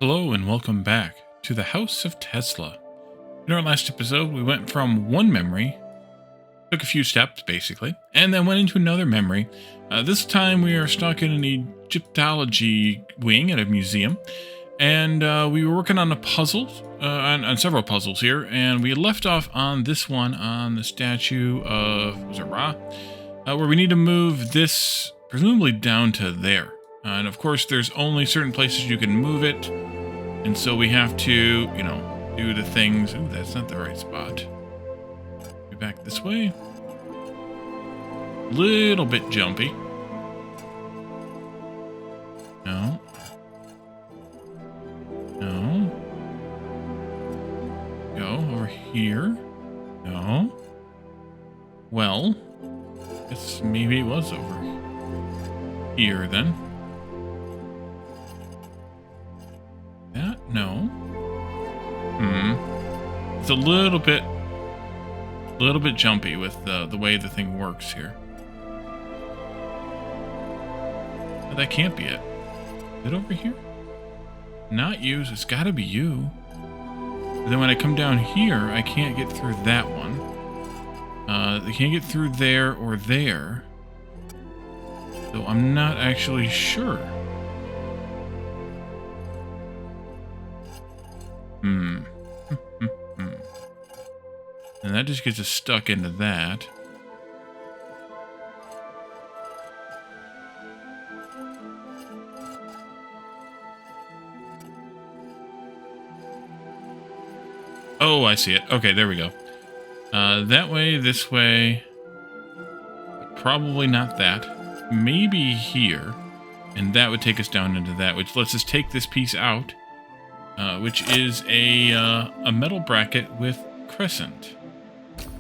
Hello and welcome back to the House of Tesla. In our last episode, we went from one memory, took a few steps basically, and then went into another memory. This time we are stuck in an Egyptology wing at a museum, and we were working on a puzzle, on several puzzles here, and we left off on this one, on the statue of, was it Ra? Where we need to move this presumably down to there. And of course, there's only certain places you can move it. And so we have to, do the things. Ooh, that's not the right spot. Be back this way. Little bit jumpy. No. No. Go over here. No. Well, guess maybe it was over here then. That? No. It's a little bit jumpy with the way the thing works here. But that can't be it. Is it over here? Not you, so it's gotta be you. But then when I come down here, I can't get through that one. I can't get through there or there. So I'm not actually sure. And that just gets us stuck into that. Oh, I see it. Okay, there we go. That way, this way. Probably not that. Maybe here. And that would take us down into that, which lets us take this piece out. Which is a metal bracket with crescent.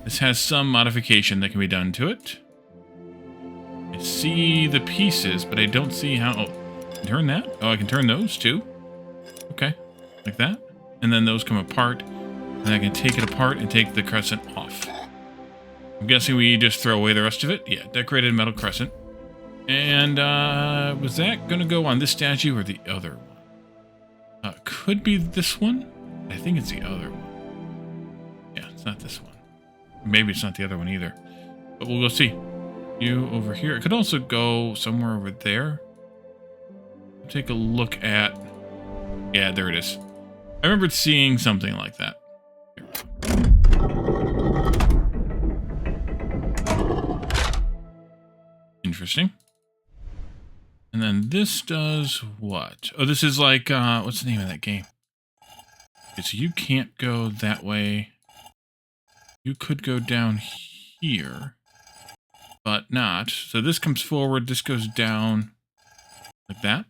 This has some modification that can be done to it. I see the pieces, but I don't see how... Oh, turn that? Oh, I can turn those too. Okay, like that. And then those come apart, and I can take it apart and take the crescent off. I'm guessing we just throw away the rest of it. Yeah, decorated metal crescent. And was that going to go on this statue or the other one? Could be this one. I think it's the other one. Yeah, it's not this one. Maybe it's not the other one either. But we'll go see. You over here. It could also go somewhere over there. Take a look at... Yeah, there it is. I remembered seeing something like that. Interesting. And then this does what? Oh, this is like, what's the name of that game? Okay, so you can't go that way. You could go down here, but not. So this comes forward, this goes down like that.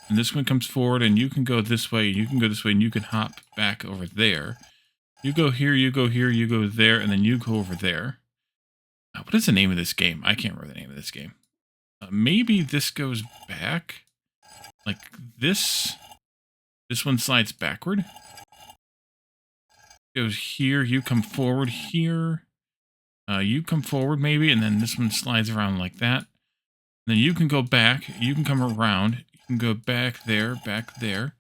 And this one comes forward, and you can go this way, you can go this way, and you can hop back over there. You go here, you go here, you go there, and then you go over there. What is the name of this game? I can't remember the name of this game. Maybe this goes back. Like this. This one slides backward. Goes here. You come forward here. You come forward maybe. And then this one slides around like that. And then you can go back. You can come around. You can go back there. Back there.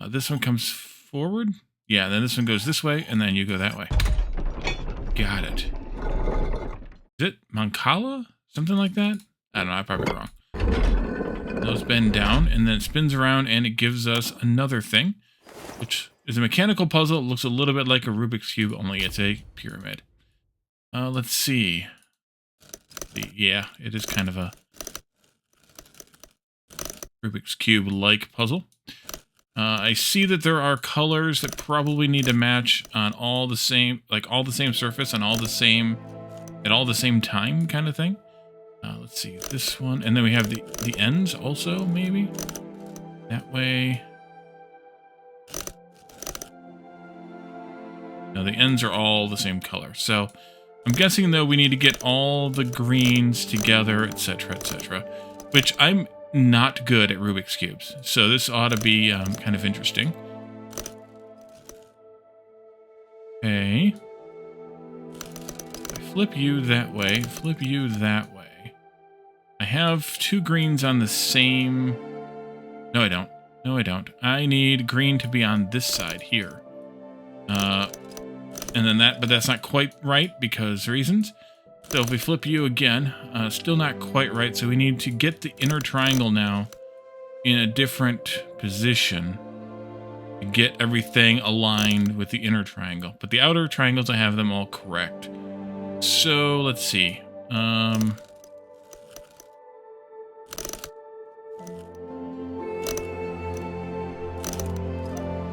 This one comes forward. Yeah, then this one goes this way. And then you go that way. Got it. Is it Mancala? Something like that? I don't know, I'm probably wrong. Those bend down, and then it spins around, and it gives us another thing, which is a mechanical puzzle. It looks a little bit like a Rubik's Cube, only it's a pyramid. Let's see. Yeah, it is kind of a Rubik's Cube-like puzzle. I see that there are colors that probably need to match on all the same, like all the same surface and all the same, at all the same time kind of thing. Let's see, this one, and then we have the ends also, maybe? That way. No, the ends are all the same color. So, I'm guessing, though, we need to get all the greens together, etc., etc., which I'm not good at Rubik's Cubes, so this ought to be kind of interesting. Okay. I flip you that way, flip you that way. I have two greens on the same... No, I don't. No, I don't. I need green to be on this side here. And then that, but that's not quite right because reasons. So if we flip you again, still not quite right. So we need to get the inner triangle now in a different position to get everything aligned with the inner triangle. But the outer triangles, I have them all correct. So let's see.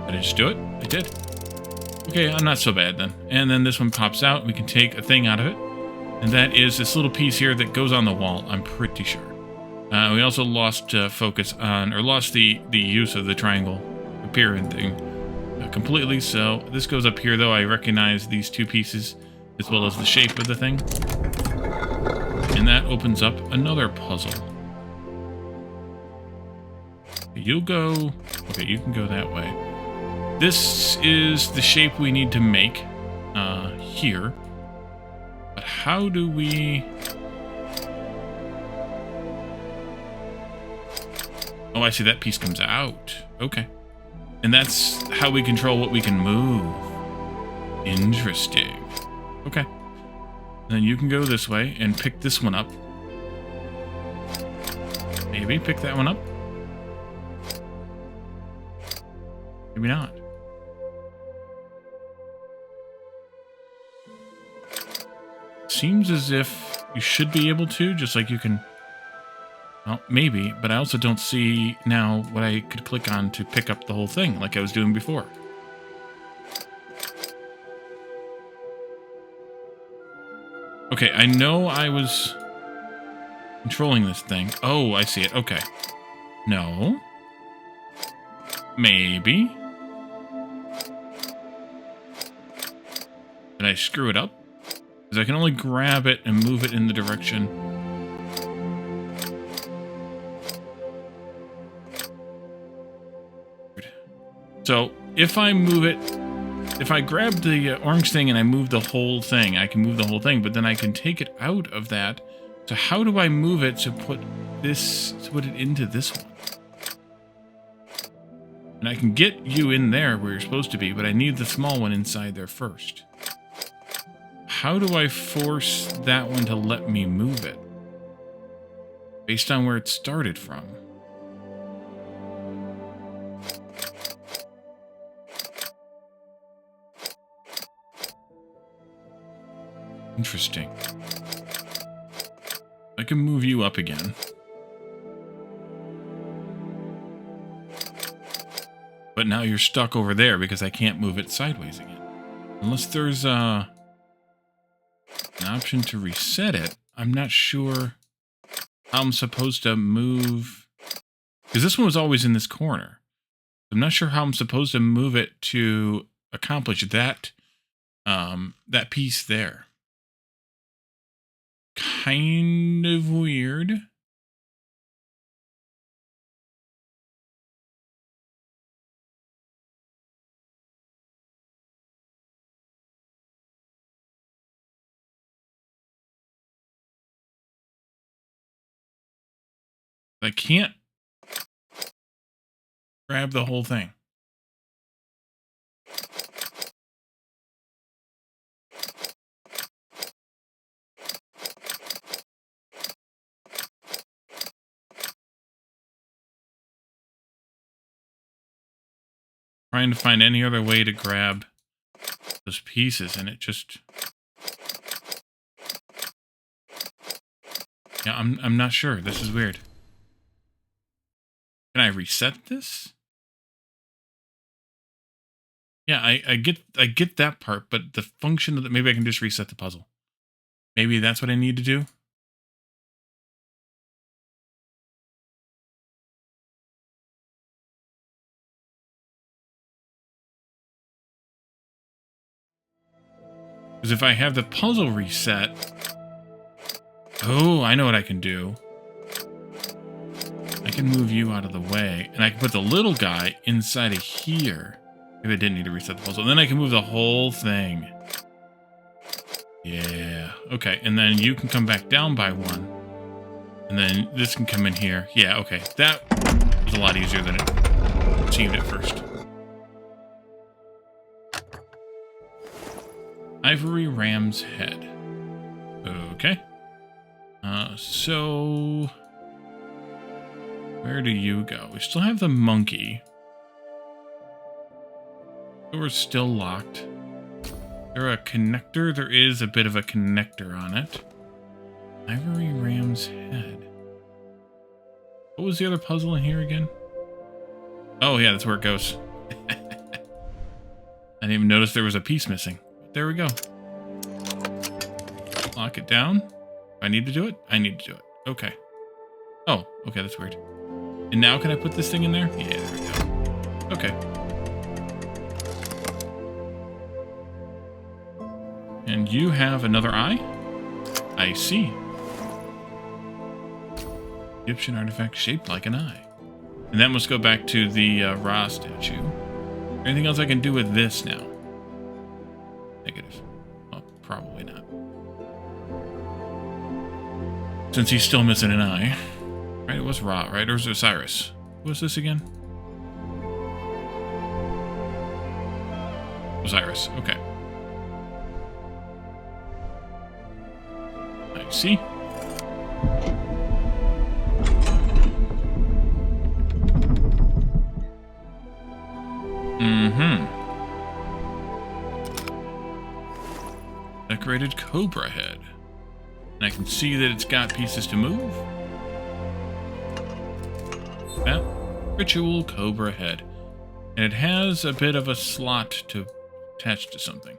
Did I just do it? I did. Okay, I'm not so bad then. And then this one pops out. We can take a thing out of it. And that is this little piece here that goes on the wall, I'm pretty sure. We also lost focus on, or lost the use of the triangle appearance thing completely. So this goes up here, though. I recognize these two pieces as well as the shape of the thing. And that opens up another puzzle. You'll go... Okay, you can go that way. This is the shape we need to make here. But how do we... Oh, I see that piece comes out. Okay. And that's how we control what we can move. Interesting. Okay. Then you can go this way and pick this one up. Maybe pick that one up. Maybe not. Seems as if you should be able to, just like you can... Well, maybe, but I also don't see now what I could click on to pick up the whole thing, like I was doing before. Okay, I know I was controlling this thing. Oh, I see it. Okay. No. Maybe. Did I screw it up? Because I can only grab it and move it in the direction. So, if I move it, if I grab the orange thing and I move the whole thing, I can move the whole thing, but then I can take it out of that. So how do I move it to put this, to put it into this one? And I can get you in there where you're supposed to be, but I need the small one inside there first. How do I force that one to let me move it? Based on where it started from. Interesting. I can move you up again. But now you're stuck over there because I can't move it sideways again. Unless there's an option to reset it. I'm not sure how I'm supposed to move. Because this one was always in this corner. I'm not sure how I'm supposed to move it to accomplish that, that piece there. Kind of weird. I can't grab the whole thing. Trying to find any other way to grab those pieces, and it just... Yeah, I'm not sure. This is weird. Can I reset this? Yeah, I get that part, but the function of that, maybe I can just reset the puzzle. Maybe that's what I need to do. Because if I have the puzzle reset... Oh, I know what I can do. I can move you out of the way, and I can put the little guy inside of here. Maybe I didn't need to reset the puzzle. And then I can move the whole thing. Yeah. Okay, and then you can come back down by one. And then this can come in here. Yeah, okay. That was a lot easier than it perceived at first. Ivory ram's head. Okay. So where do you go? We still have the monkey. Door's still locked. Is there a connector? There is a bit of a connector on it. Ivory ram's head. What was the other puzzle in here again? Oh yeah, that's where it goes. I didn't even notice there was a piece missing. There we go. Lock it down. Do I need to do it? I need to do it. Okay. Oh, okay, that's weird. And now can I put this thing in there? Yeah, there we go. Okay. And you have another eye? I see. Egyptian artifact shaped like an eye. And that must go back to the Ra statue. Anything else I can do with this now? Negative. Well, probably not. Since he's still missing an eye. Right, it was Ra, right? Or was it Osiris? What was this again? Osiris, okay. I see. Decorated cobra head. And I can see that it's got pieces to move. That ritual cobra head. And it has a bit of a slot to attach to something.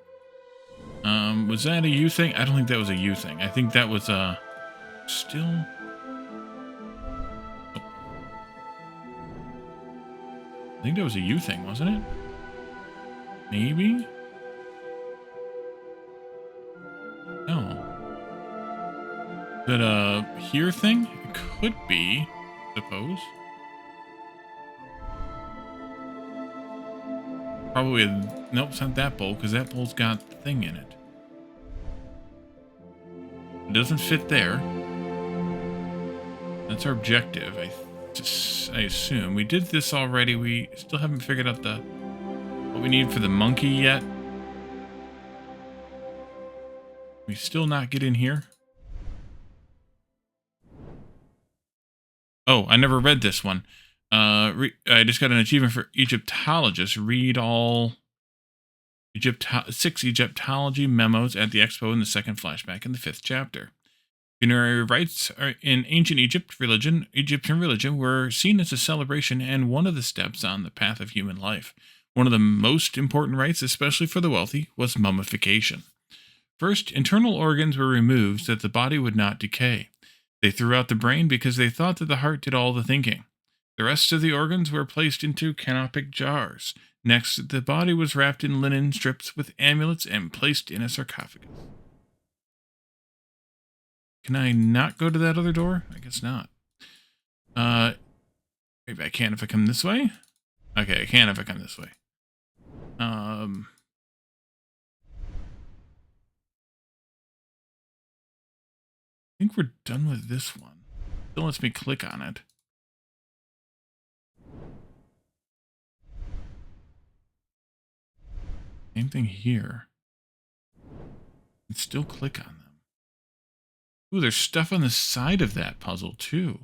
Was that a U thing? I don't think that was a U thing. I think that was a still. Oh. I think that was a U thing, wasn't it? Maybe? No. Is that a here thing? It could be, I suppose. Probably a, nope, it's not that bowl, because that bowl's got the thing in it. It doesn't fit there. That's our objective, I assume. We did this already. We still haven't figured out what we need for the monkey yet. We still not get in here? Oh, I never read this one. I just got an achievement for Egyptologist. Read all 6 Egyptology memos at the expo in the second flashback in the 5th chapter. Funerary rites in ancient Egyptian religion were seen as a celebration and one of the steps on the path of human life. One of the most important rites, especially for the wealthy, was mummification. First, internal organs were removed so that the body would not decay. They threw out the brain because they thought that the heart did all the thinking. The rest of the organs were placed into canopic jars. Next, the body was wrapped in linen strips with amulets and placed in a sarcophagus. Can I not go to that other door? I guess not. Maybe I can if I come this way? Okay, I can if I come this way. I think we're done with this one. Still lets me click on it. Same thing here. And still click on them. Ooh, there's stuff on the side of that puzzle too.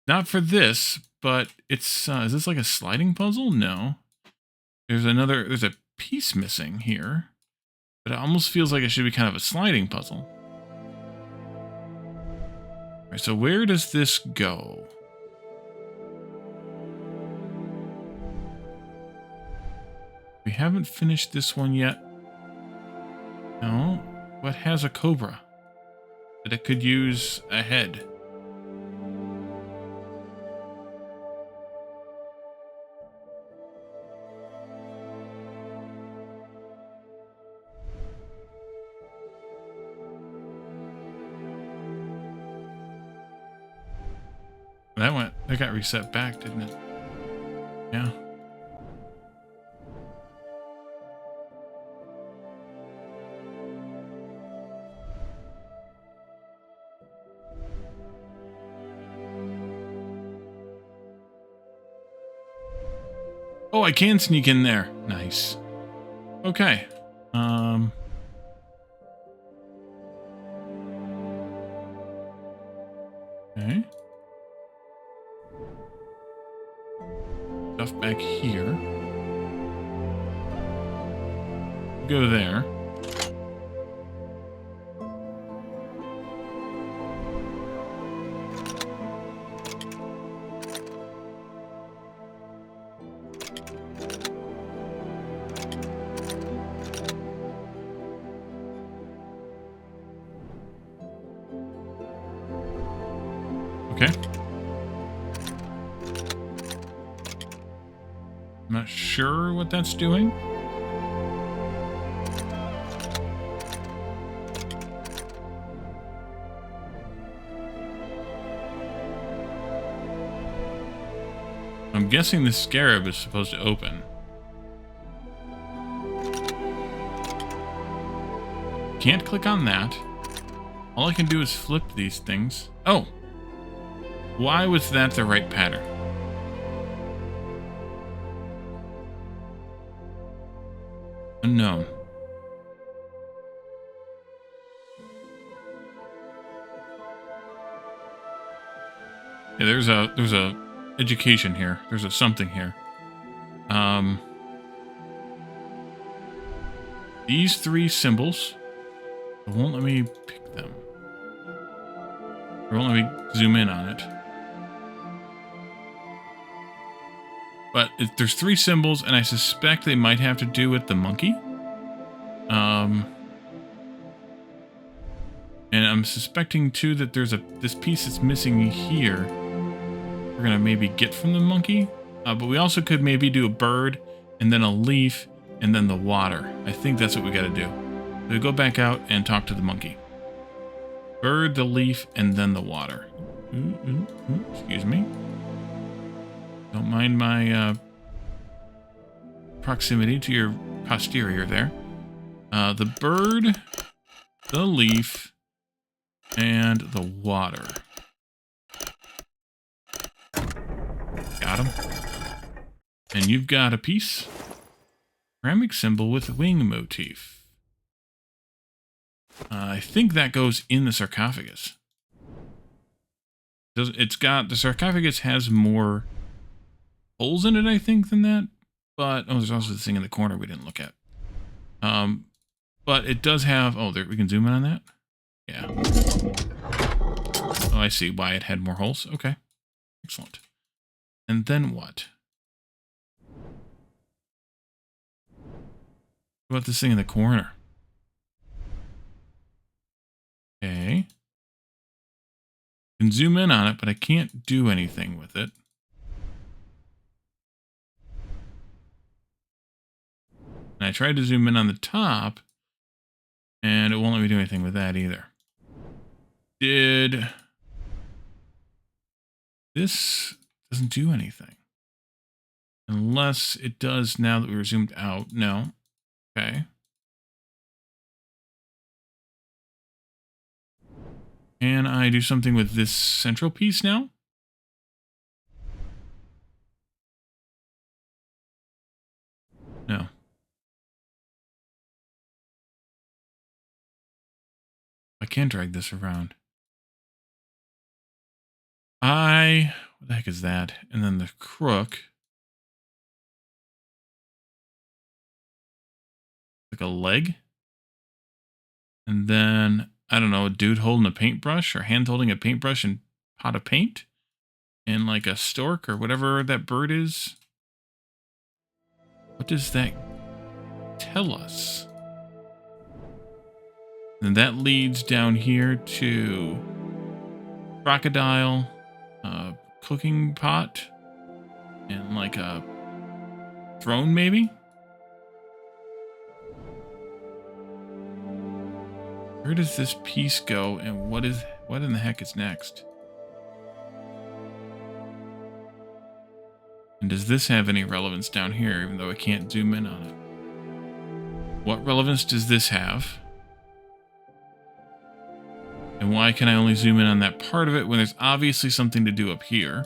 Not for this, but it's is this like a sliding puzzle? No. There's a piece missing here. But it almost feels like it should be kind of a sliding puzzle. Alright, so where does this go? We haven't finished this one yet. No. What has a cobra? That it could use a head. That got reset back, didn't it? Yeah. Oh, I can sneak in there. Nice. Okay. Okay. Stuff back here. Go there. Okay. I'm not sure what that's doing. I'm guessing the scarab is supposed to open. Can't click on that. All I can do is flip these things. Oh! Why was that the right pattern? Unknown. Yeah, there's a education here. There's a something here. These three symbols. It won't let me pick them. It won't let me zoom in on it. But there's three symbols, and I suspect they might have to do with the monkey. And I'm suspecting too that there's this piece that's missing here. We're gonna maybe get from the monkey, but we also could maybe do a bird, and then a leaf, and then the water. I think that's what we gotta do. We go back out and talk to the monkey. Bird, the leaf, and then the water. Excuse me. Don't mind my proximity to your posterior there. The bird, the leaf, and the water. Got him. And you've got a piece. Ceramic symbol with wing motif. I think that goes in the sarcophagus. It's got, the sarcophagus has more holes in it, I think, than that. But, oh, there's also the thing in the corner we didn't look at. But it does have, oh, there, we can zoom in on that? Yeah. Oh, I see why it had more holes. Okay. Excellent. And then what? What about this thing in the corner? Okay. I can zoom in on it, but I can't do anything with it. And I tried to zoom in on the top, and it won't let me do anything with that either. This doesn't do anything. Unless it does now that we were zoomed out. No. Okay. Can I do something with this central piece now? No. I can't drag this around. What the heck is that? And then the crook. Like a leg. And then, I don't know, a dude holding a paintbrush or hand holding a paintbrush and pot of paint. And like a stork or whatever that bird is. What does that tell us? And that leads down here to crocodile, cooking pot, and like a throne maybe? Where does this piece go and what in the heck is next? And does this have any relevance down here even though I can't zoom in on it? What relevance does this have? And why can I only zoom in on that part of it when there's obviously something to do up here?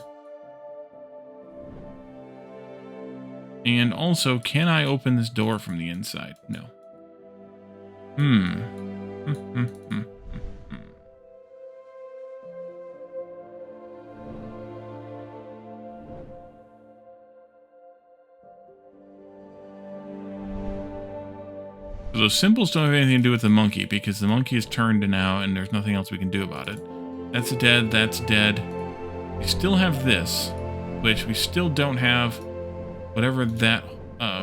And also, can I open this door from the inside? No. So those symbols don't have anything to do with the monkey, because the monkey is turned now and there's nothing else we can do about it. That's dead, that's dead. We still have this, which we still don't have whatever that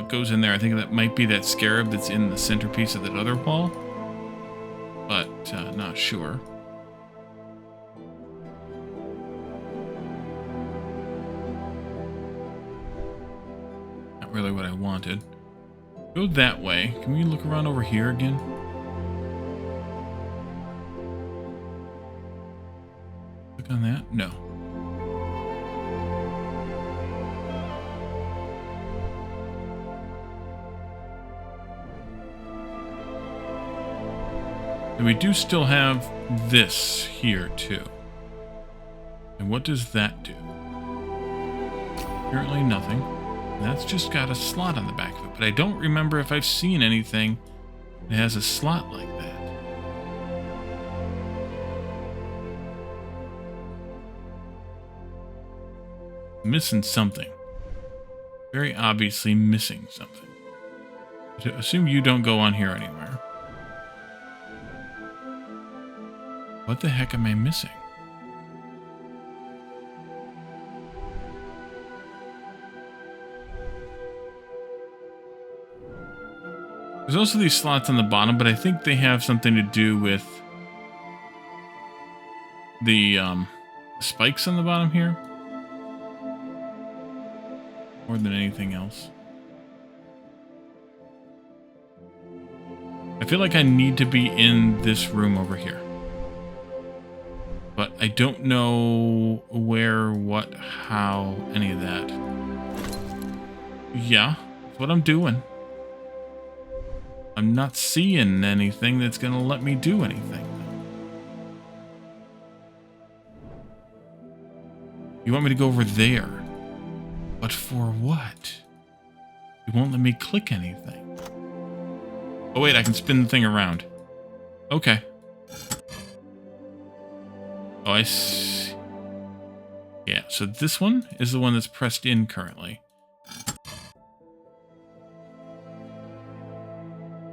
goes in there. I think that might be that scarab that's in the centerpiece of that other wall, but not sure. Not really what I wanted. Go that way. Can we look around over here again? Click on that? No. And we do still have this here too. And what does that do? Apparently nothing. That's just got a slot on the back of it, but I don't remember if I've seen anything that has a slot like that. Missing something. Very obviously missing something. I assume you don't go on here anywhere. What the heck am I missing? There's also these slots on the bottom, but I think they have something to do with the spikes on the bottom here. More than anything else. I feel like I need to be in this room over here. But I don't know where, what, how, any of that. Yeah, that's what I'm doing. I'm not seeing anything that's going to let me do anything. You want me to go over there? But for what? You won't let me click anything. Oh wait, I can spin the thing around. Okay. Oh, I see. Yeah, so this one is the one that's pressed in currently.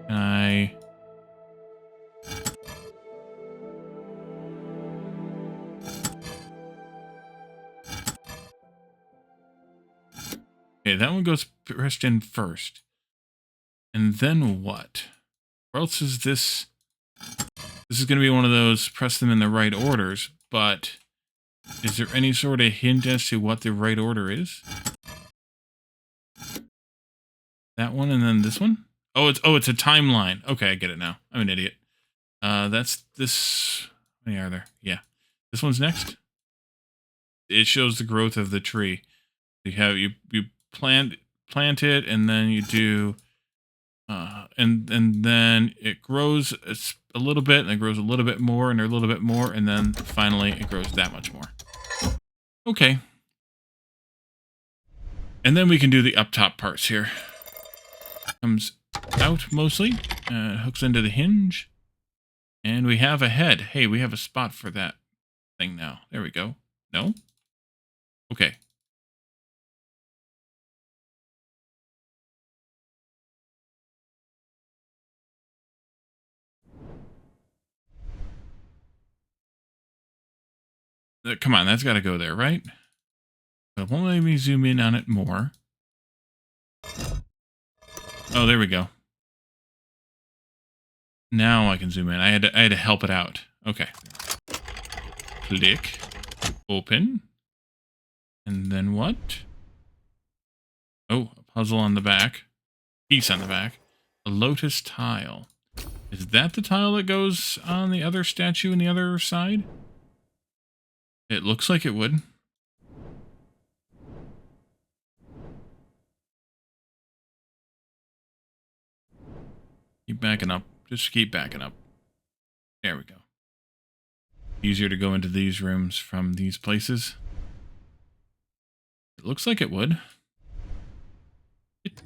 And I... Okay, that one goes pressed in first. And then what? Or else is this... This is going to be one of those press them in the right orders, but is there any sort of hint as to what the right order is? That one and then this one? Oh, it's a timeline. Okay, I get it now. I'm an idiot. That's this. How many are there? Yeah. This one's next. It shows the growth of the tree. You plant it and then you do and then it grows a little bit, and it grows a little bit more, and a little bit more, and then finally it grows that much more. Okay. And then we can do the up top parts here. Comes out mostly, hooks into the hinge, and we have a head. Hey, we have a spot for that thing now. There we go. No? Okay. Come on, that's got to go there, right? But it won't let me zoom in on it more. Oh, there we go. Now I can zoom in. I had to help it out. Okay. Click. Open. And then what? Oh, a puzzle on the back. Piece on the back. A lotus tile. Is that the tile that goes on the other statue on the other side? It looks like it would. Keep backing up. Just keep backing up. There we go. Easier to go into these rooms from these places. It looks like it would.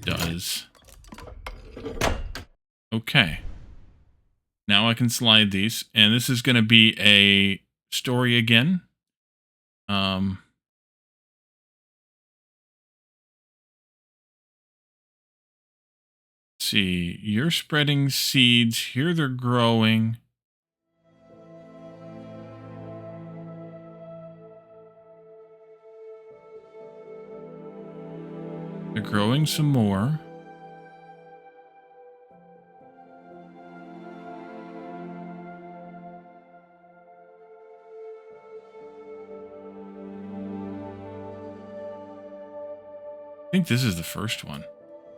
does. Okay. Now I can slide these, and this is going to be a story again. See, you're spreading seeds. Here they're growing. They're growing some more. I think this is the first one.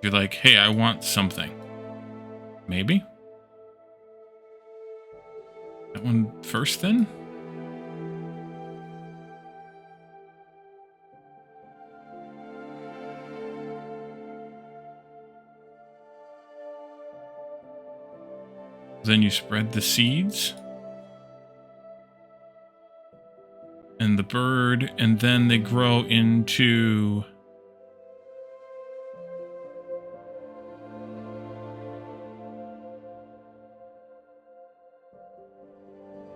You're like, hey, I want something. Maybe? That one first then? Then you spread the seeds. And the bird, and then they grow into...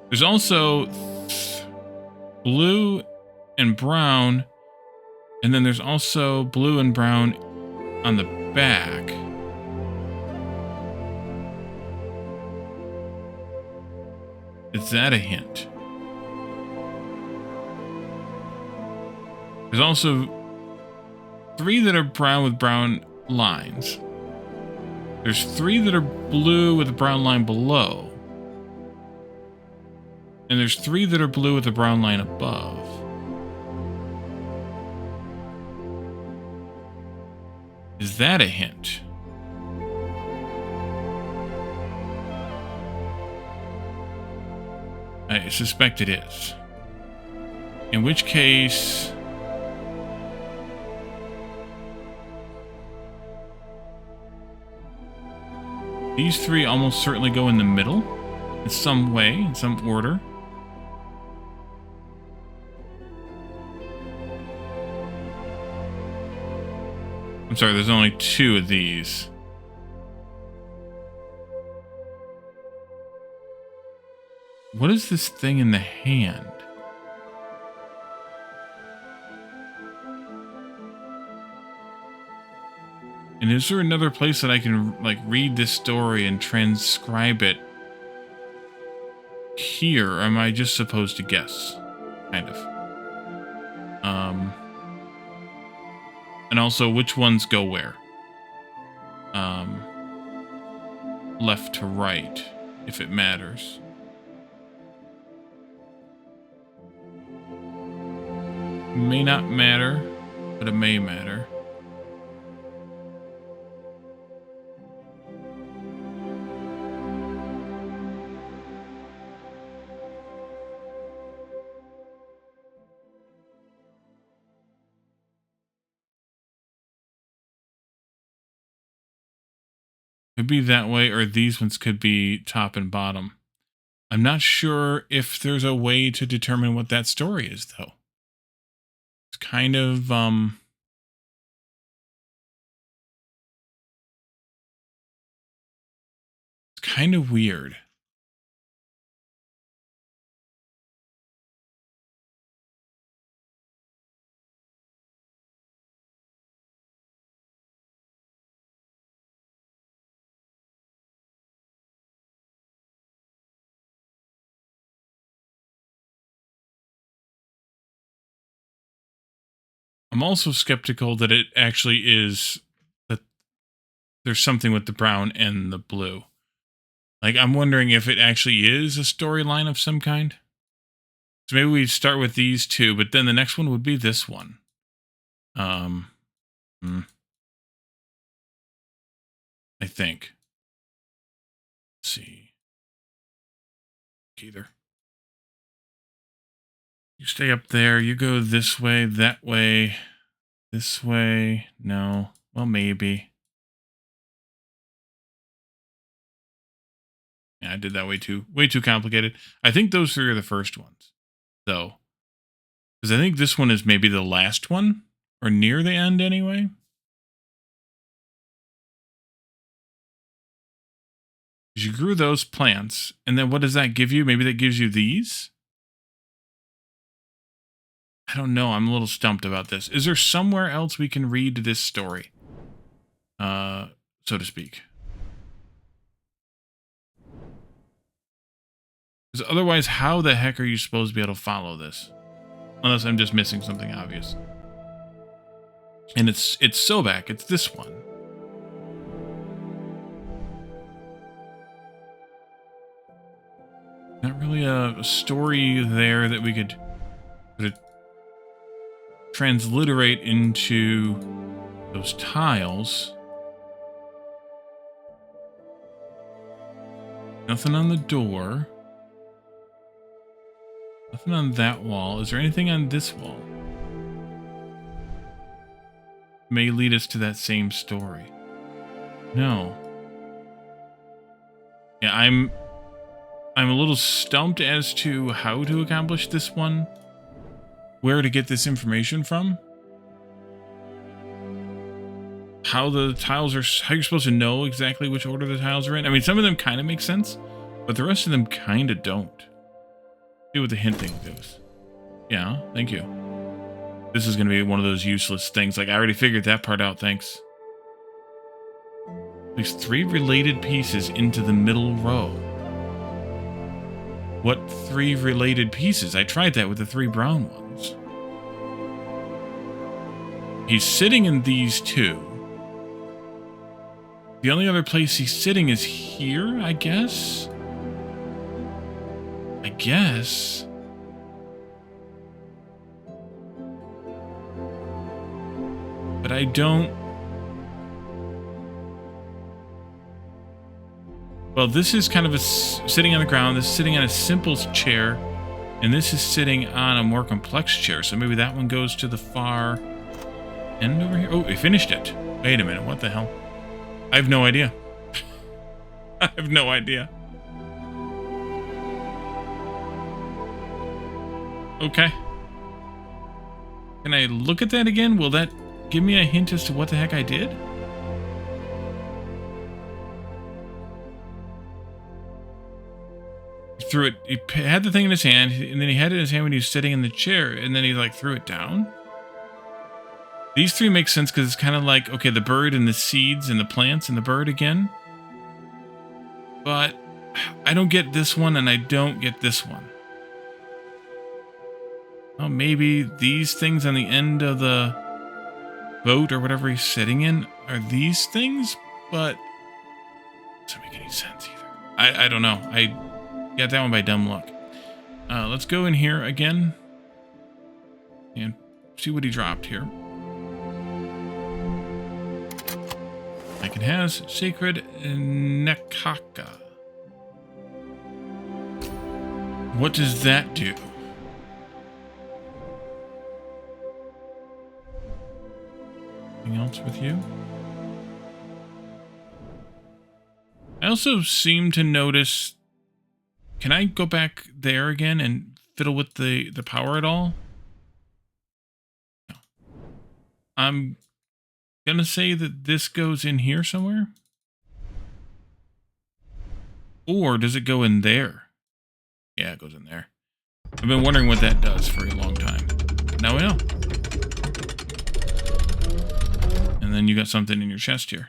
There's also blue and brown, and then there's also blue and brown on the back. Is that a hint? There's also 3 that are brown with brown lines. There's 3 that are blue with a brown line below. And there's 3 that are blue with a brown line above. Is that a hint? I suspect it is. In which case... these 3 almost certainly go in the middle. In some way, in some order. I'm sorry, there's only 2 of these. What is this thing in the hand? And is there another place that I can, like, read this story and transcribe it here? Or am I just supposed to guess? Kind of. And also, which ones go where? Left to right, if it matters. May not matter, but it may matter. Could be that way, or these ones could be top and bottom. I'm not sure if there's a way to determine what that story is, though. It's kind of, it's kind of weird. I'm also skeptical that it actually is, that there's something with the brown and the blue. Like, I'm wondering if it actually is a storyline of some kind. So maybe we start with these 2, but then the next one would be this one. I think. Let's see. Either. You stay up there. You go this way, that way, this way. No. Well, maybe. Yeah, I did that way too complicated. I think those 3 are the first ones, though. Because I think this one is maybe the last one, or near the end anyway. You grew those plants, and then what does that give you? Maybe that gives you these? I don't know. I'm a little stumped about this. Is there somewhere else we can read this story? So to speak. Because otherwise, how the heck are you supposed to be able to follow this? Unless I'm just missing something obvious. And it's Sobek. It's this one. Not really a story there that we could transliterate into those tiles. Nothing on the door. Nothing on that wall. Is there anything on this wall? May lead us to that same story. No. Yeah, I'm a little stumped as to how to accomplish this one. Where to get this information from. How the tiles are, how you're supposed to know exactly which order the tiles are in. I mean, some of them kind of make sense, but the rest of them kind of don't. See what the hinting goes. Yeah, thank you. This is going to be one of those useless things. Like, I already figured that part out, thanks. There's 3 related pieces into the middle row. What 3 related pieces? I tried that with the 3 brown ones. He's sitting in these 2. The only other place he's sitting is here, I guess? I guess. But I don't... Well, this is kind of a sitting on the ground. This is sitting on a simple chair. And this is sitting on a more complex chair. So maybe that one goes to the far end over here. Oh, we finished it. Wait a minute. What the hell? I have no idea. I have no idea. Okay. Can I look at that again? Will that give me a hint as to what the heck I did? He threw it. He had the thing in his hand, and then he had it in his hand when he was sitting in the chair, and then he like threw it down. These 3 make sense because it's kind of like, okay, the bird and the seeds and the plants and the bird again. But I don't get this one and I don't get this one. Oh, maybe these things on the end of the boat or whatever he's sitting in are these things, but it doesn't make any sense either. I don't know. I got that one by dumb luck. Let's go in here again and see what he dropped here. Like it has Sacred Nekaka. What does that do? Anything else with you? I also seem to notice... Can I go back there again and fiddle with the power at all? No. I'm gonna say that this goes in here somewhere. Or does it go in there? Yeah, it goes in there. I've been wondering what that does for a long time. Now we know. And then you got something in your chest here.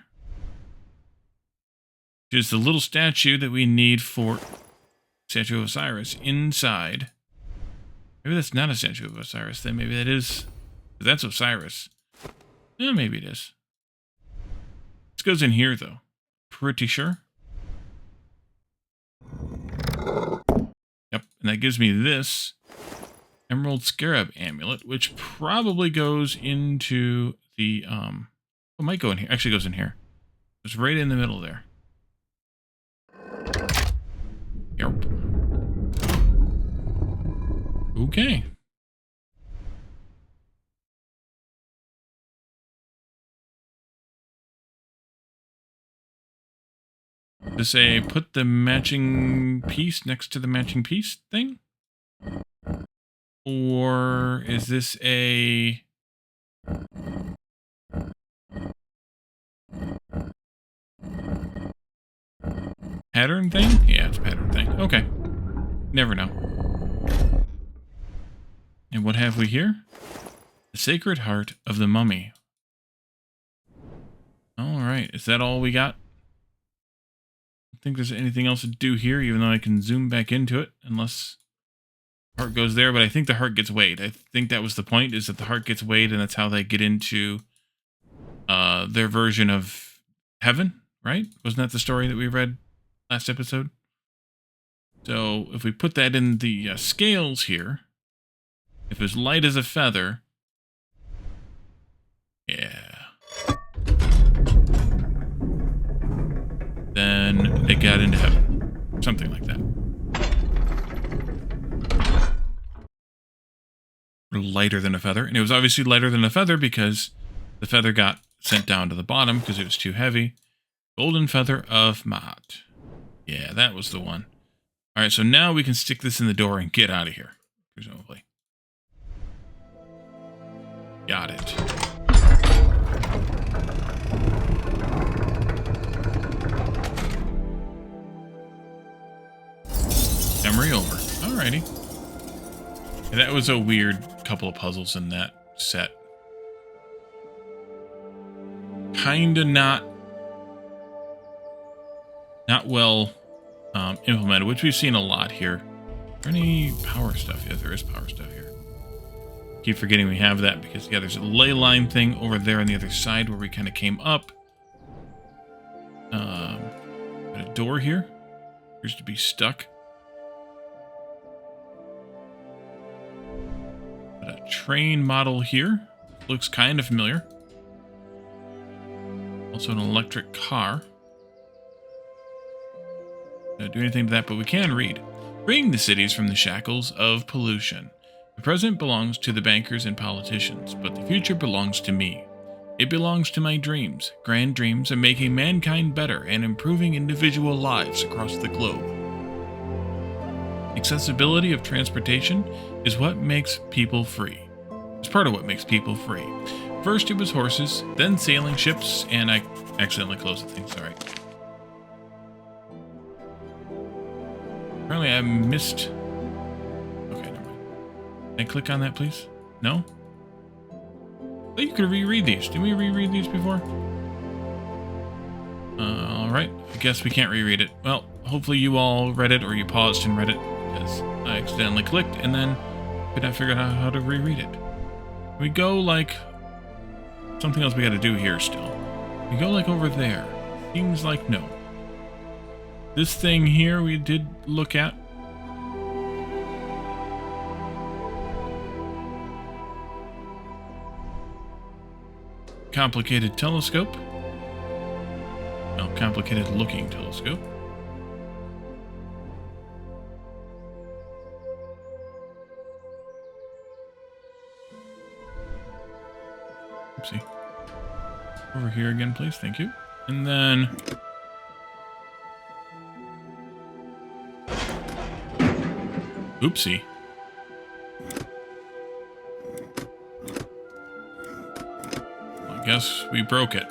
Just the little statue that we need for Statue of Osiris inside. Maybe that's not a Statue of Osiris then. Maybe that is. That's Osiris. Yeah, maybe it is. This goes in here though. Pretty sure. Yep, and that gives me this Emerald Scarab Amulet, which probably goes into the it might go in here. Actually goes in here. It's right in the middle there. Yep. Okay. To say, put the matching piece next to the matching piece thing? Or is this a... Pattern thing? Yeah, it's a pattern thing. Okay. Never know. And what have we here? The Sacred Heart of the Mummy. Alright, is that all we got? I don't think there's anything else to do here, even though I can zoom back into it, unless the heart goes there, but I think the heart gets weighed. I think that was the point, is that the heart gets weighed, and that's how they get into their version of heaven, right? Wasn't that the story that we read last episode? So if we put that in the scales here, if it's light as a feather, yeah, then they got into heaven. Something like that. Lighter than a feather. And it was obviously lighter than a feather because the feather got sent down to the bottom because it was too heavy. Golden Feather of Maat. Yeah, that was the one. Alright, so now we can stick this in the door and get out of here, presumably. Got it. Memory over. Alrighty. Yeah, that was a weird couple of puzzles in that set. Kinda not well implemented, which we've seen a lot here. Is there any power stuff? Yeah, there is power stuff here. Keep forgetting we have that because, yeah, there's a ley line thing over there on the other side where we kind of came up. Got a door here. Appears to be stuck. Got a train model here. Looks kind of familiar. Also an electric car. Don't do anything to that, but we can read. Freeing the cities from the shackles of pollution. The present belongs to the bankers and politicians, but the future belongs to me. It belongs to my dreams, grand dreams of making mankind better and improving individual lives across the globe. Accessibility of transportation is what makes people free. It's part of what makes people free. First it was horses, then sailing ships, and I accidentally closed the thing, sorry. Apparently I missed... Okay, never mind. Can I click on that, please? No? Oh, you could reread these. Didn't we reread these before? Alright. I guess we can't reread it. Well, hopefully you all read it, or you paused and read it, because I accidentally clicked, and then could not figure out how to reread it. We go, like... Something else we gotta do here still. We go, like, over there. Seems like no. This thing here we did look at. Complicated telescope. No, complicated looking telescope. Oopsie. Over here again, please. Thank you. And then... Oopsie. Well, I guess we broke it.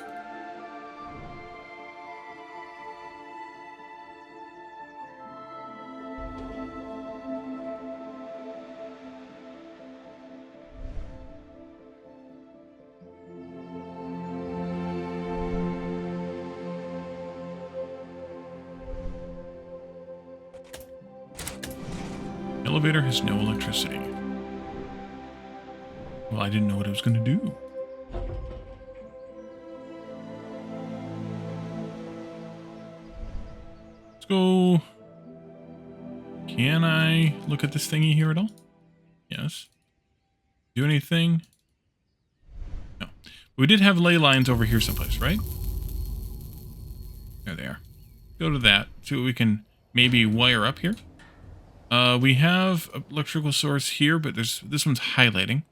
Elevator has no electricity. Well, I didn't know what I was going to do. Let's go. Can I look at this thingy here at all? Yes. Do anything? No. We did have ley lines over here someplace, right? There they are. Go to that. See what we can maybe wire up here. We have an electrical source here, but this one's highlighting.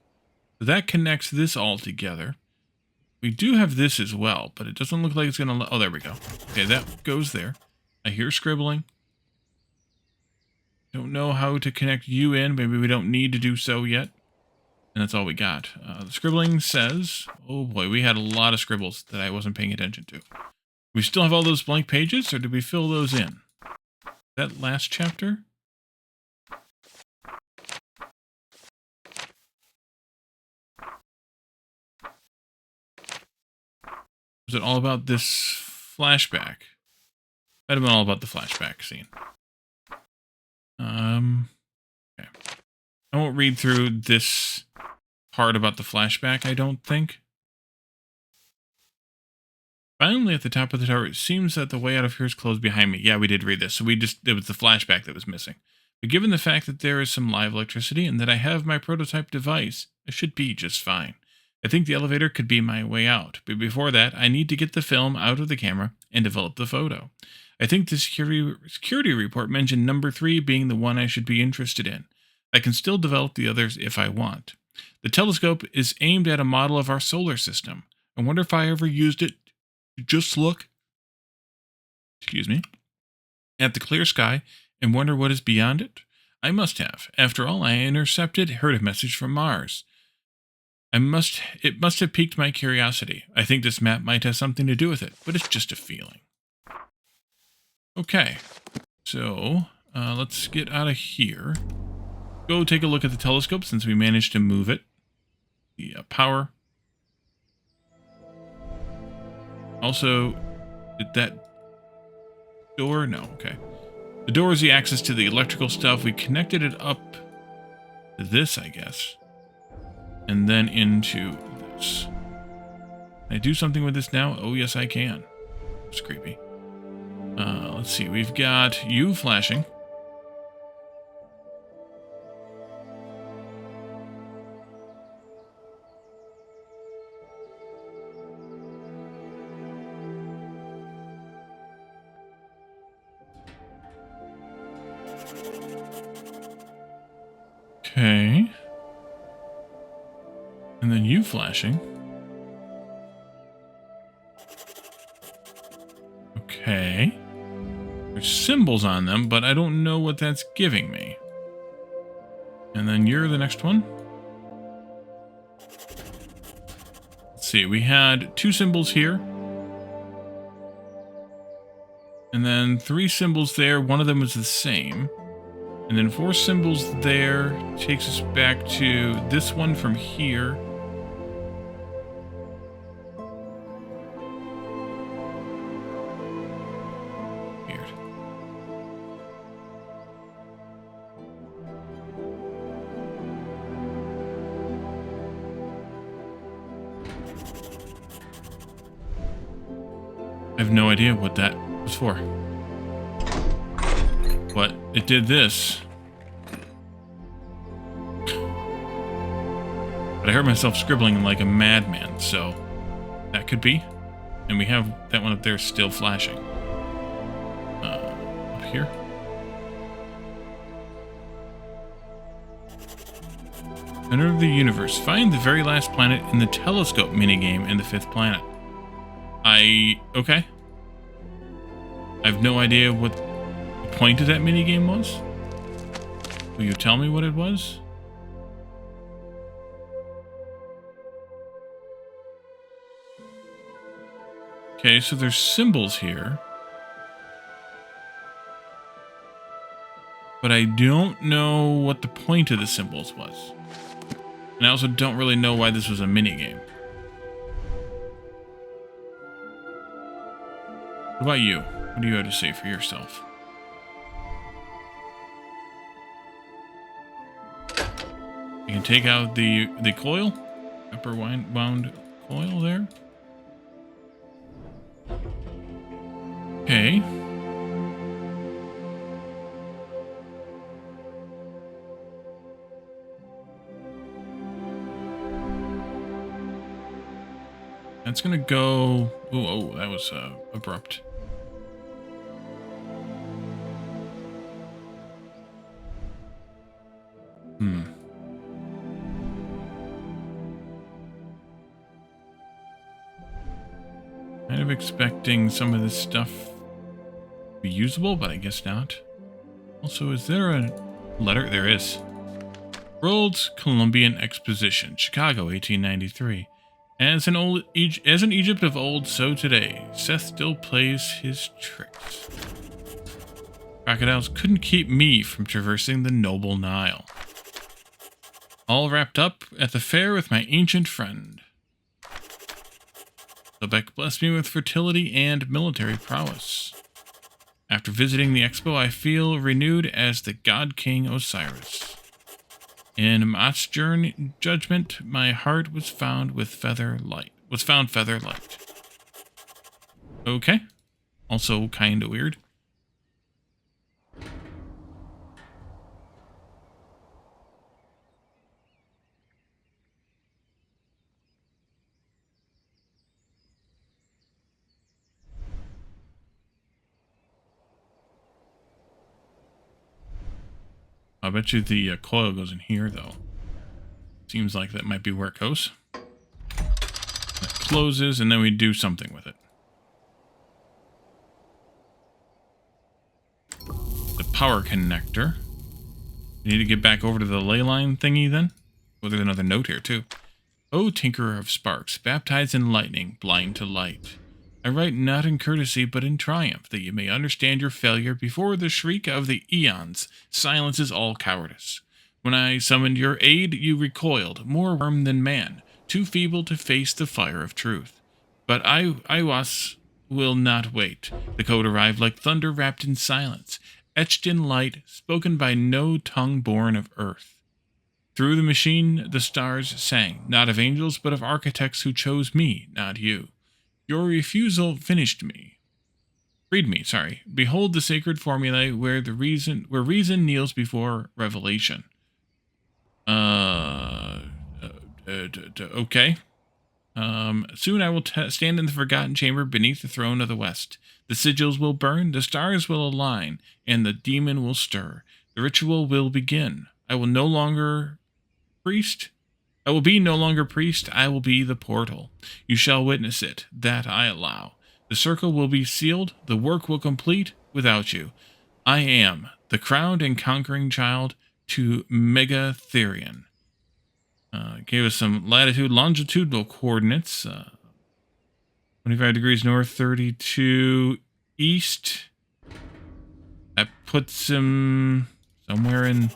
So that connects this all together. We do have this as well, but it doesn't look like it's going to... Oh, there we go. Okay, that goes there. I hear scribbling. Don't know how to connect you in. Maybe we don't need to do so yet. And that's all we got. The scribbling says... Oh boy, we had a lot of scribbles that I wasn't paying attention to. We still have all those blank pages, or did we fill those in? That last chapter? Was it all about this flashback? Might have been all about the flashback scene. Okay. I won't read through this part about the flashback, I don't think. Finally, at the top of the tower, it seems that the way out of here is closed behind me. Yeah, we did read this, so it was the flashback that was missing. But given the fact that there is some live electricity and that I have my prototype device, I should be just fine. I think the elevator could be my way out, but before that, I need to get the film out of the camera and develop the photo. I think the security report mentioned number 3 being the one I should be interested in. I can still develop the others if I want. The telescope is aimed at a model of our solar system. I wonder if I ever used it to just look, at the clear sky and wonder what is beyond it. I must have. After all, I heard a message from Mars. It must have piqued my curiosity. I think this map might have something to do with it, but it's just a feeling. Okay, so let's get out of here. Go take a look at the telescope since we managed to move it. The power. Also, did that door? No, okay. The door is the access to the electrical stuff. We connected it up to this, I guess. And then into this. Can I do something with this now? Oh, yes, I can. It's creepy. Let's see. We've got you flashing. Okay. And then you flashing. Okay. There's symbols on them, but I don't know what that's giving me. And then you're the next one. Let's see, we had 2 symbols here. And then 3 symbols there. One of them was the same. And then 4 symbols there takes us back to this one from here. Weird. I have no idea what that was for. But it did this. But I heard myself scribbling like a madman, so that could be. And we have that one up there still flashing. Up here. Center of the universe. Find the very last planet in the telescope minigame in the 5th planet. Okay. I have no idea what the point of that minigame was. Will you tell me what it was? Okay, so there's symbols here. But I don't know what the point of the symbols was. And I also don't really know why this was a minigame. What about you? What do you have to say for yourself? You can take out the coil, upper wound coil there. Okay. That's gonna go. Oh, that was abrupt. Kind of expecting some of this stuff to be usable, but I guess not. Also, is there a letter? There is. World's Columbian Exposition, Chicago, 1893. As in Egypt of old, so today, Seth still plays his tricks. Crocodiles couldn't keep me from traversing the noble Nile. All wrapped up at the fair with my ancient friend. Lebek blessed me with fertility and military prowess. After visiting the expo, I feel renewed as the God King Osiris. In Mach's judgment, my heart was found feather-light. Okay. Also kind of weird. I bet you the coil goes in here, though. Seems like that might be where it goes. It closes, and then we do something with it. The power connector. You need to get back over to the ley line thingy, then? Oh, there's another note here, too. O tinkerer of sparks, baptized in lightning, blind to light. I write not in courtesy, but in triumph, that you may understand your failure before the shriek of the eons silences all cowardice. When I summoned your aid, you recoiled, more worm than man, too feeble to face the fire of truth. But Iwas will not wait. The code arrived like thunder wrapped in silence, etched in light, spoken by no tongue born of earth. Through the machine, the stars sang, not of angels, but of architects who chose me, not you. Your refusal finished me. Freed me, sorry. Behold the sacred formulae where reason kneels before revelation. Okay. Soon I will stand in the forgotten chamber beneath the throne of the west. The sigils will burn, the stars will align, and the demon will stir. The ritual will begin. I will be no longer priest, I will be the portal. You shall witness it, that I allow. The circle will be sealed, the work will complete without you. I am the crowned and conquering child to Megatherion. Gave us some latitude, longitudinal coordinates. 25 degrees north, 32 east. That puts him somewhere in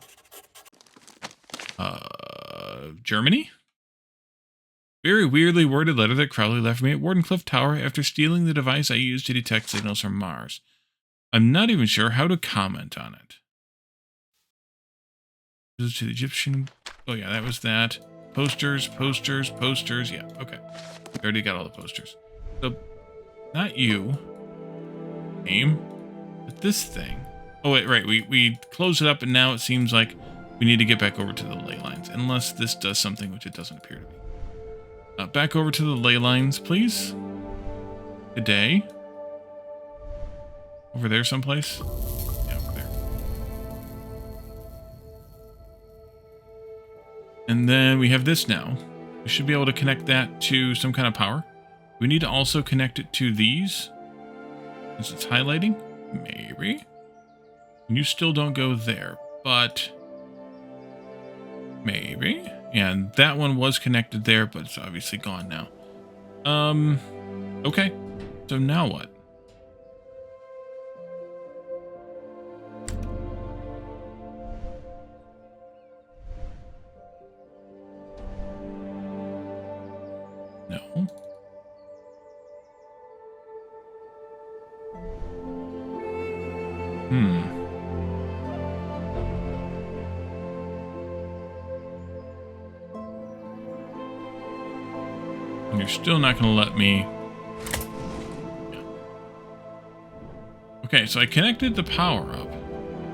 Germany? Very weirdly worded letter that Crowley left me at Wardenclyffe Tower after stealing the device I used to detect signals from Mars. I'm not even sure how to comment on it. This is to the Egyptian. Oh yeah, that was that. Posters. Yeah, okay. We already got all the posters. So, not you. Name. But this thing. Oh wait, right. We closed it up and now it seems like we need to get back over to the ley lines. Unless this does something which it doesn't appear to be. Back over to the ley lines, please. Today. Over there someplace. Yeah, over there. And then we have this now. We should be able to connect that to some kind of power. We need to also connect it to these. Since it's highlighting. Maybe. You still don't go there, but maybe. And that one was connected there, but it's obviously gone now. Okay. So now what? No. You're still not going to let me... Yeah. Okay, so I connected the power up.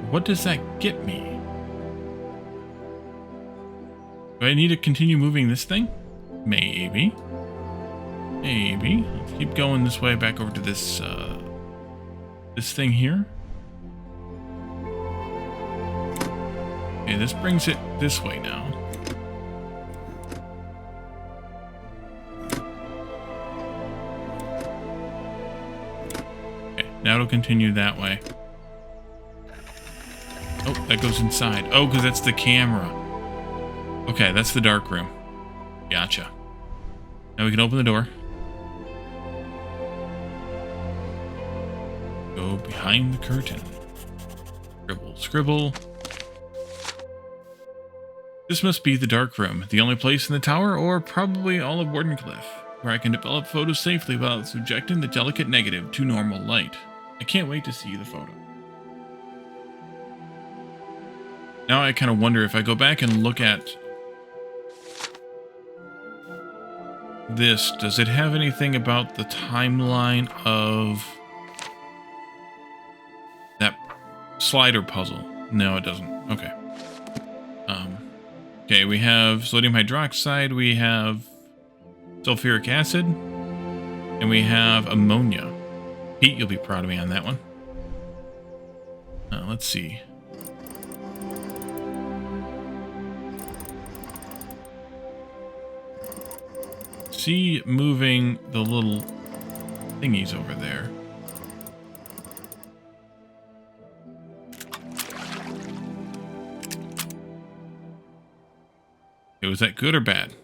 What does that get me? Do I need to continue moving this thing? Maybe. Maybe. Let's keep going this way back over to this, this thing here. Okay, this brings it this way now. Now it'll continue that way. Oh, that goes inside. Oh, because that's the camera. Okay, that's the dark room. Gotcha. Now we can open the door. Go behind the curtain. Scribble, scribble. This must be the dark room, the only place in the tower, or probably all of Wardenclyffe, where I can develop photos safely without subjecting the delicate negative to normal light. I can't wait to see the photo. Now I kind of wonder if I go back and look at this, does it have anything about the timeline of that slider puzzle? No, it doesn't. Okay. Okay, we have sodium hydroxide, we have sulfuric acid, and we have ammonia. Pete, you'll be proud of me on that one. Let's see. See moving the little thingies over there. Okay, was that good or bad?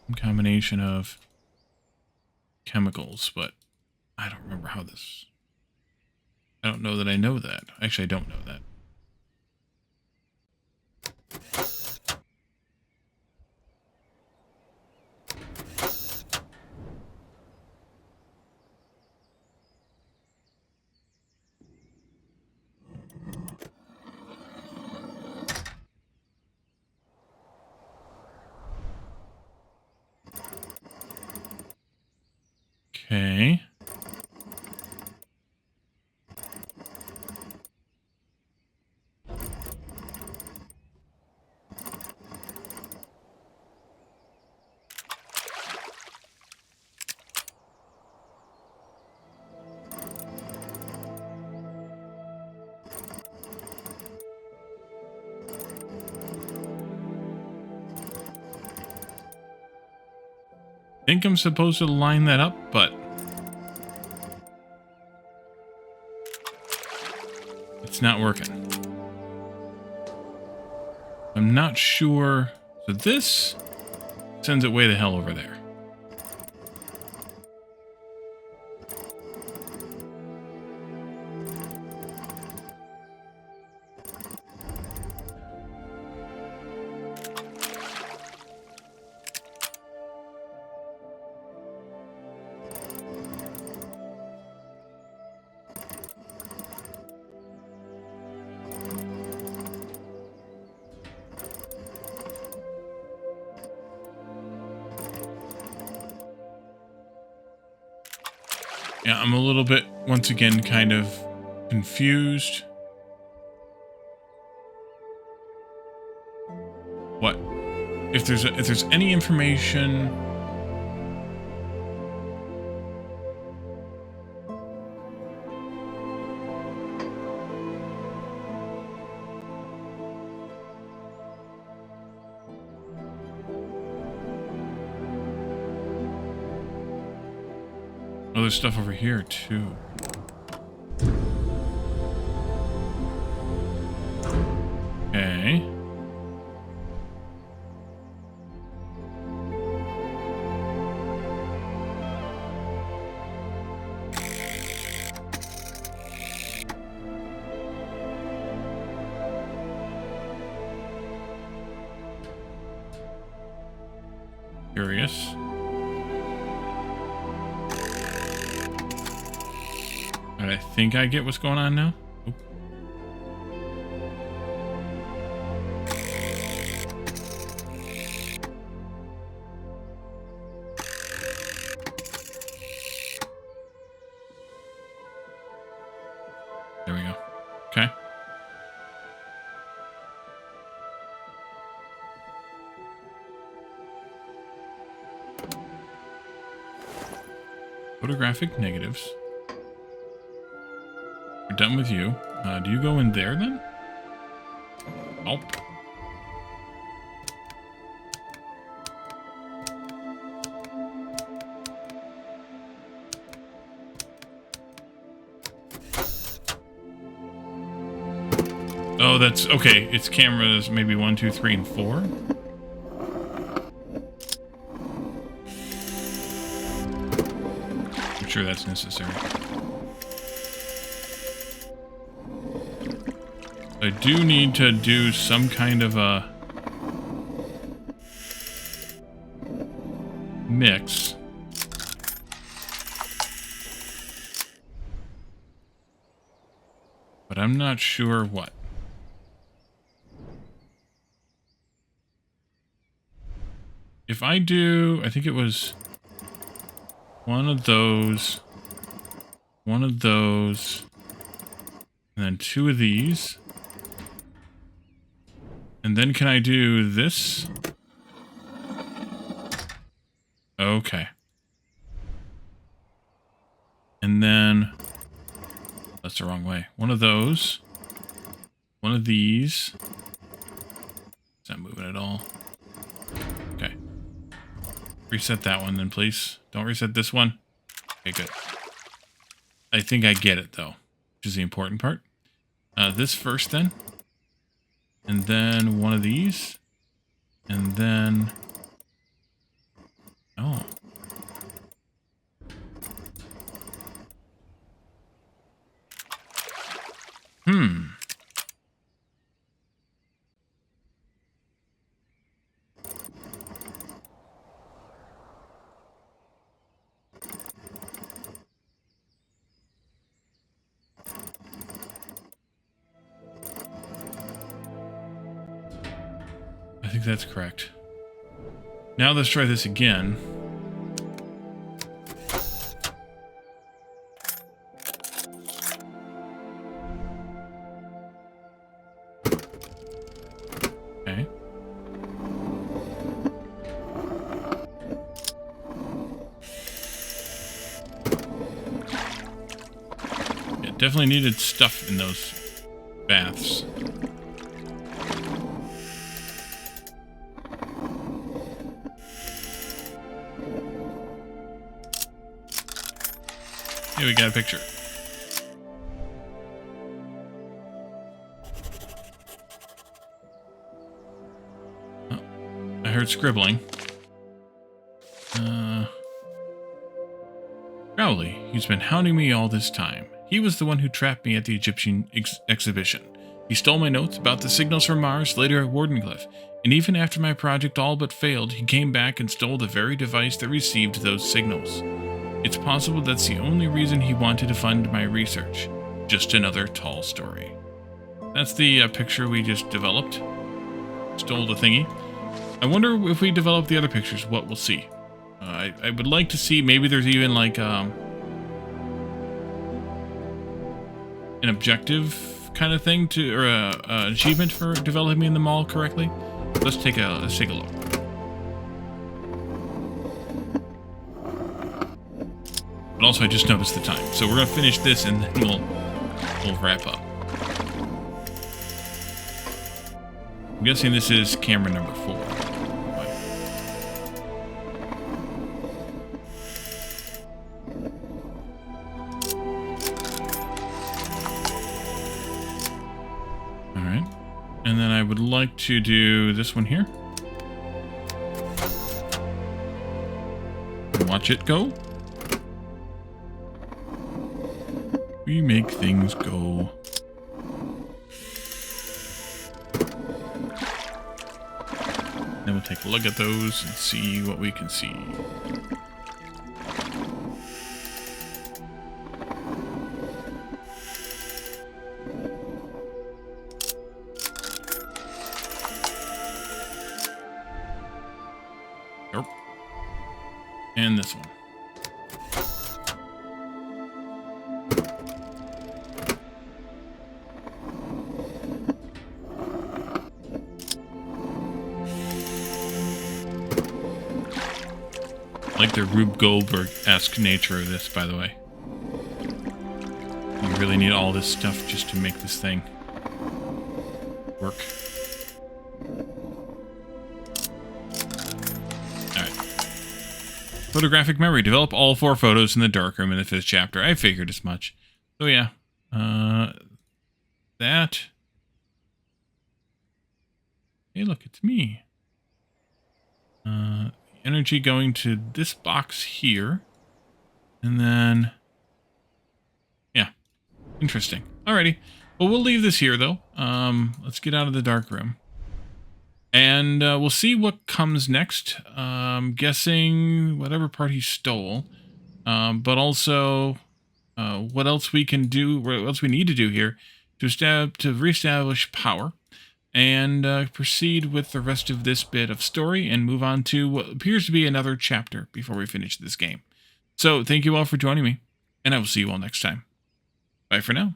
Some combination of chemicals, but I don't remember how this... I don't know that I know that. Actually, I don't know that. Okay. I think I'm supposed to line that up, but it's not working. I'm not sure. So this sends it way the hell over there. Yeah, I'm a little bit, once again, kind of confused. What? If there's any information... Oh, there's stuff over here, too. Okay. Curious. I think I get what's going on now. Oop. There we go. Okay. Photographic negatives. We're done with you. Do you go in there then? Oh. Oh, that's okay. It's cameras maybe 1, 2, 3, and 4. I'm sure that's necessary. I do need to do some kind of a mix. But I'm not sure what. If I do, I think it was one of those, and then two of these. And then can I do this? Okay. And then, that's the wrong way. One of those, one of these. It's not moving at all. Okay. Reset that one then, please. Don't reset this one. Okay, good. I think I get it, though, which is the important part. This first, then. And then one of these. And then... Oh. I think that's correct. Now let's try this again. Okay. Yeah, definitely needed stuff in those baths. Here we got a picture. Oh, I heard scribbling. Crowley, he's been hounding me all this time. He was the one who trapped me at the Egyptian exhibition. He stole my notes about the signals from Mars later at Wardenclyffe, and even after my project all but failed, he came back and stole the very device that received those signals. It's possible that's the only reason he wanted to fund my research. Just another tall story. That's the picture we just developed. Stole the thingy. I wonder if we develop the other pictures, what we'll see. I would like to see, maybe there's even like an objective kind of thing to, or an achievement for developing them all correctly. Let's take a look. But also, I just noticed the time, so we're gonna finish this and then we'll wrap up. I'm guessing this is camera number 4. Alright. And then I would like to do this one here. Watch it go. We make things go. Then we'll take a look at those and see what we can see. Nope. And this one. I like the Rube Goldberg-esque nature of this, by the way. You really need all this stuff just to make this thing work. Alright. Photographic memory. Develop all 4 photos in the darkroom in the 5th chapter. I figured as much. So yeah. That. Hey, look, it's me. Energy going to this box here. And then, yeah, interesting. Alrighty. Well, we'll leave this here, though. Let's get out of the dark room. And we'll see what comes next. Guessing whatever part he stole. But also what else we can do, what else we need to do here to reestablish power. And proceed with the rest of this bit of story and move on to what appears to be another chapter before we finish this game. So thank you all for joining me, and I will see you all next time. Bye for now.